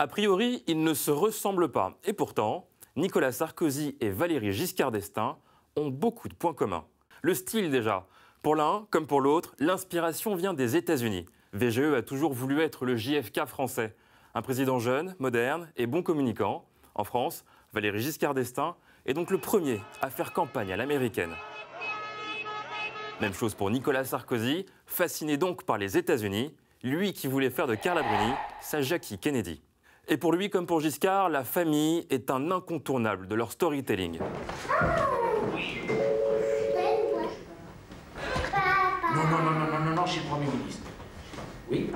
A priori, ils ne se ressemblent pas. Et pourtant, Nicolas Sarkozy et Valéry Giscard d'Estaing ont beaucoup de points communs. Le style déjà. Pour l'un, comme pour l'autre, l'inspiration vient des États-Unis. VGE a toujours voulu être le JFK français. Un président jeune, moderne et bon communicant. En France, Valéry Giscard d'Estaing est donc le premier à faire campagne à l'américaine. Même chose pour Nicolas Sarkozy, fasciné donc par les États-Unis, lui qui voulait faire de Carla Bruni sa Jackie Kennedy. Et pour lui comme pour Giscard, la famille est un incontournable de leur storytelling. Non, je suis Premier ministre. Oui.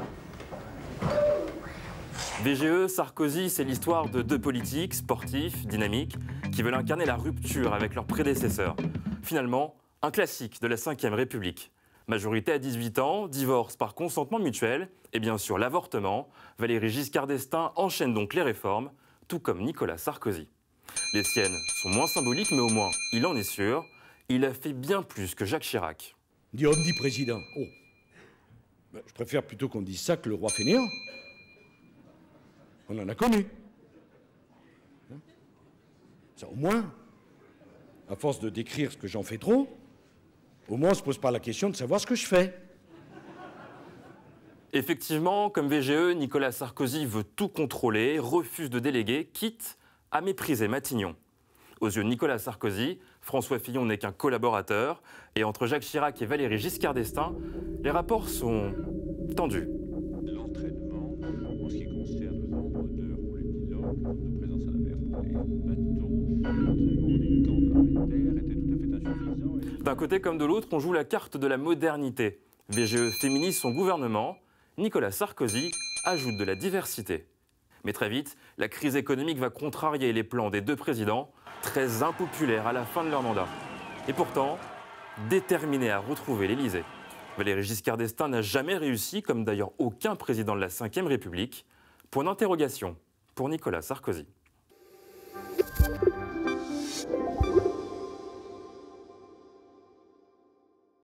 VGE, Sarkozy, c'est l'histoire de deux politiques, sportifs, dynamiques, qui veulent incarner la rupture avec leurs prédécesseurs. Finalement, un classique de la Ve République. Majorité à 18 ans, divorce par consentement mutuel, et bien sûr l'avortement. Valéry Giscard d'Estaing enchaîne donc les réformes, tout comme Nicolas Sarkozy. Les siennes sont moins symboliques, mais au moins, il en est sûr, il a fait bien plus que Jacques Chirac. Dit homme, dit président. Oh. Ben, je préfère plutôt qu'on dise ça que le roi fainéant. On en a connu. Hein? Ça, au moins, à force de décrire ce que j'en fais trop, au moins on ne se pose pas la question de savoir ce que je fais. Effectivement, comme VGE, Nicolas Sarkozy veut tout contrôler, refuse de déléguer, quitte à mépriser Matignon. Aux yeux de Nicolas Sarkozy, François Fillon n'est qu'un collaborateur, et entre Jacques Chirac et Valéry Giscard d'Estaing, les rapports sont tendus. L'entraînement, en ce qui concerne le nombre d'heures pour les pilotes, le nombre de présence à la mer pour les bateaux, l'entraînement des camps de l'armée de terre était tout à fait insuffisant. D'un côté comme de l'autre, on joue la carte de la modernité. VGE féminise son gouvernement, Nicolas Sarkozy ajoute de la diversité. Mais très vite, la crise économique va contrarier les plans des deux présidents, très impopulaires à la fin de leur mandat. Et pourtant, déterminés à retrouver l'Élysée. Valéry Giscard d'Estaing n'a jamais réussi, comme d'ailleurs aucun président de la Ve République. Point d'interrogation pour Nicolas Sarkozy.